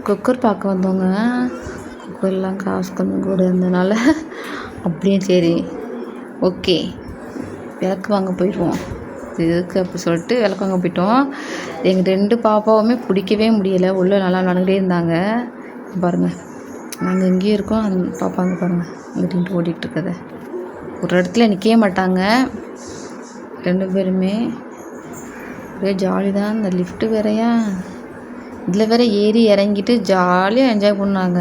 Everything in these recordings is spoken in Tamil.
குக்கர் பார்க்க வந்தவங்க குக்கர்லாம் காசு கொஞ்சம் கூட இருந்ததுனால அப்படியே சரி ஓகே விளக்கு வாங்க போயிடுவோம். இதுக்கு அப்படி சொல்லிட்டு விளக்கு வாங்க போயிட்டோம். எங்கள் 2 பாப்பாவுமே பிடிக்கவே முடியலை. உள்ளே நல்லா விளாண்டுக்கிட்டே இருந்தாங்க. பாருங்கள், நாங்கள் இங்கேயே இருக்கோம். அந்த பாப்பா அங்கே பாருங்கள், அங்கிட்டு ஓடிட்டு இருக்கதை. ஒரு இடத்துல நிற்கவே மாட்டாங்க 2 பேருமே. ஒரே ஜாலி தான். இந்த லிஃப்ட்டு வேறையா, இதில் வேற ஏறி இறங்கிட்டு ஜாலியாக என்ஜாய் பண்ணாங்க.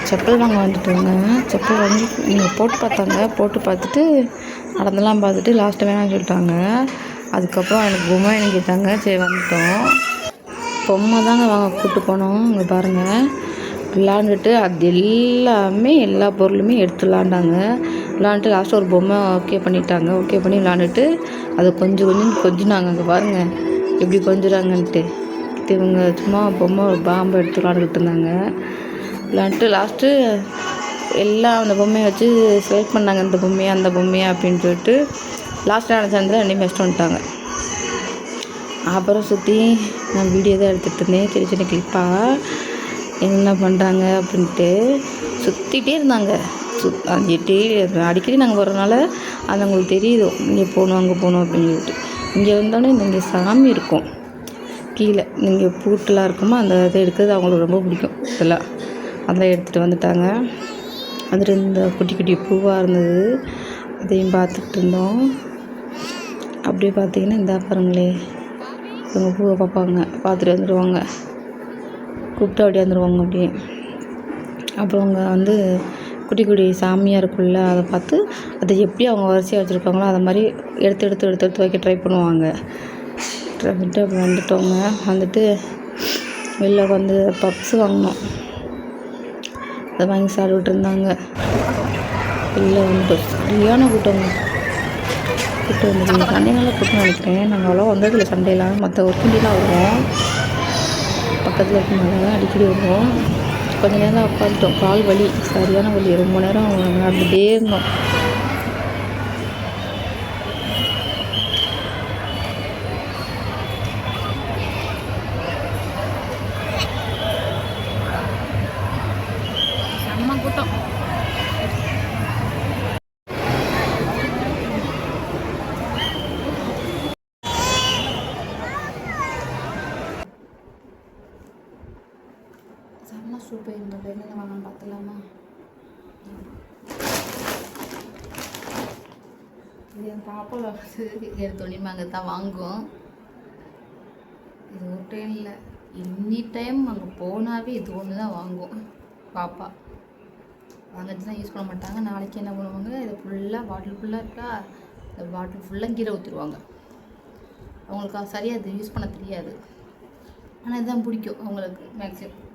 செப்பல் வாங்க வந்துட்டோங்க. செப்பல் வாங்கி நீங்கள் போட்டு பார்த்தாங்க. போட்டு பார்த்துட்டு நடந்தெல்லாம் பார்த்துட்டு லாஸ்ட்டு வேணாம்னு சொல்லிட்டாங்க. அதுக்கப்புறம் எனக்கு பொம்மை எனக்கு கேட்டாங்க. சரி வந்துட்டோம். பொம்மை தாங்க வாங்க கூப்பிட்டு போனோம். இங்கே பாருங்கள், விளாண்டுட்டு அது எல்லாமே எல்லா பொருளுமே எடுத்து விளாண்டாங்க. விளாண்டுட்டு லாஸ்ட்டு ஒரு பொம்மை ஓகே பண்ணிட்டாங்க. ஓகே பண்ணி விளாண்டுட்டு அதை கொஞ்சினாங்க. அங்கே பாருங்கள் எப்படி கொஞ்சுறாங்கன்ட்டு. இவங்க சும்மா பொம்மை பாம்பை எடுத்து விளாண்டுக்கிட்டு இருந்தாங்க. விளாண்டுட்டு லாஸ்ட்டு எல்லாம் அந்த பொம்மையை வச்சு செலக்ட் பண்ணாங்க. இந்த பொம்மையா அந்த பொம்மையா அப்படின்னு சொல்லிட்டு லாஸ்ட்டாக நினச்சாந்து ரெண்டையும் பெஸ்ட் வந்துட்டாங்க. அப்புறம் சுற்றி நான் வீடியோ தான் எடுத்துகிட்டு இருந்தேன். சின்ன சின்ன கிளிப்பாக என்ன பண்ணுறாங்க அப்படின்ட்டு சுற்றிட்டே இருந்தாங்க. அடிக்கடி நாங்கள் வர்றதுனால அது அவங்களுக்கு தெரியுது, இங்கே போகணும் அங்கே போகணும் அப்படின்னு சொல்லிட்டு. இங்கே வந்தோடனே இங்கே சாமி இருக்கும் கீழே, இங்கே பூட்டெலாம் இருக்குமா, அந்த இதை எடுக்கிறது அவங்களுக்கு ரொம்ப பிடிக்கும். அதெல்லாம் எடுத்துகிட்டு வந்துட்டாங்க. அதில் இந்த குட்டி குட்டி பூவாக இருந்தது, அதையும் பார்த்துட்டு இருந்தோம். அப்படியே பார்த்திங்கன்னா இந்த பாருங்களே, இவங்க பூவை பார்ப்பாங்க, பார்த்துட்டு வந்துடுவாங்க, கூப்பிட்டு அப்படியே வந்துடுவாங்க அப்படியே. அப்புறம் அவங்க வந்து குட்டி குட்டி சாமியாக இருக்குல்ல, அதை பார்த்து அதை எப்படி அவங்க வரிசையாக வச்சுருக்காங்களோ அதை மாதிரி எடுத்து வைக்க ட்ரை பண்ணுவாங்க. வந்துட்டு அப்படி வந்துட்டோங்க. வந்துட்டு வெளில வந்து பப்ஸ் வாங்கினோம். அதை வாங்கி சாப்பிட்டுட்டு இருந்தாங்க. வெளில வந்து சரியான கூட்டம் வந்து சண்டைனால கூட்டம் நினைக்கிறேன். நாங்கள் அவ்வளோ வந்ததில்லை சண்டையெல்லாம். மற்ற ஒர்க்கிண்டிலாம் வருவோம், பக்கத்தில் இருக்கனால அடிக்கடி வருவோம். கொஞ்ச நேரம் உட்காந்துட்டோம். கால் வலி, சரியான வலி. ரொம்ப நேரம் நடந்துகிட்டே இருந்தோம். செம்ம கூட்டம். செம்ம சூப்பர் இருந்தது. என்னென்ன வாங்கன்னு பார்த்துலாமா? இது என் பாப்பாவில் வந்து எடுத்தோடனே அங்கே தான் வாங்குவோம். இது ஒரு டைம் இல்லை, எனி டைம் அங்கே போனாவே இது ஒன்று தான் வாங்குவோம். பாப்பா வாங்கிட்டு தான் யூஸ் பண்ண மாட்டாங்க. நாளைக்கு என்ன பண்ணுவாங்க, இதை ஃபுல்லாக பாட்டில் ஃபுல்லாக இருக்கா, இந்த பாட்டில் ஃபுல்லாக கீரை ஊற்றிடுவாங்க. அவங்களுக்கு சரியாக அது யூஸ் பண்ண தெரியாது, ஆனால் இதுதான் பிடிக்கும் அவங்களுக்கு மேக்ஸிமம்.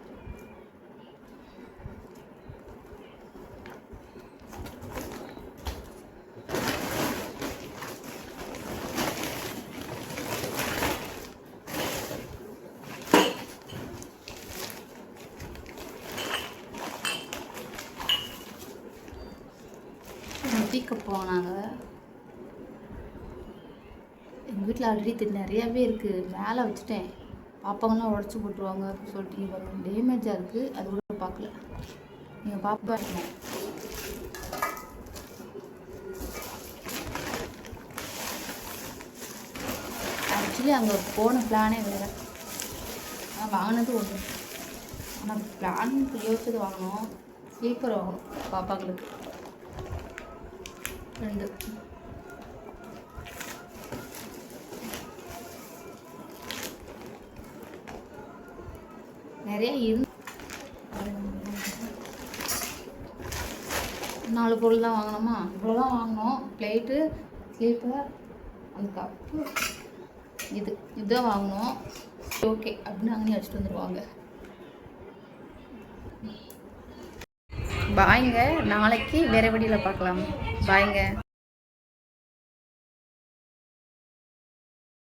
டீ கப் வாங்கினாங்க. எங்கள் வீட்டில் ஆல்ரெடி நிறையாவே இருக்குது, மேலே வச்சுட்டேன். பாப்பாங்கெல்லாம் உடச்சி போட்டுருவாங்க அப்படின்னு சொல்லிட்டு பாருங்கள், டேமேஜாக இருக்குது. அது கூட பார்க்கல. நீங்கள் பாப்பா இருக்கணும். ஆக்சுவலி அங்கே போன பிளானே வேறு, ஆனால் வாங்கினது ஒன்று. ஆனால் பிளான் யோசிச்சது வாங்கணும். ஸ்லீப்பர் வாங்கணும் பாப்பாங்களுக்கு 2. நிறைய 4 பொருள் தான் வாங்கினோமா, இவ்வளோதான் வாங்கினோம். பிளேட்டு, ஸ்லீப்பர், அந்த கப்பு, இதுதான் வாங்கினோம். ஓகே அப்படின்னு அங்கே வச்சுட்டு வந்துடுவாங்க. பாய்ங்க, நாளைக்கு வேறு வழியில் பார்க்கலாம். பாய்ங்க.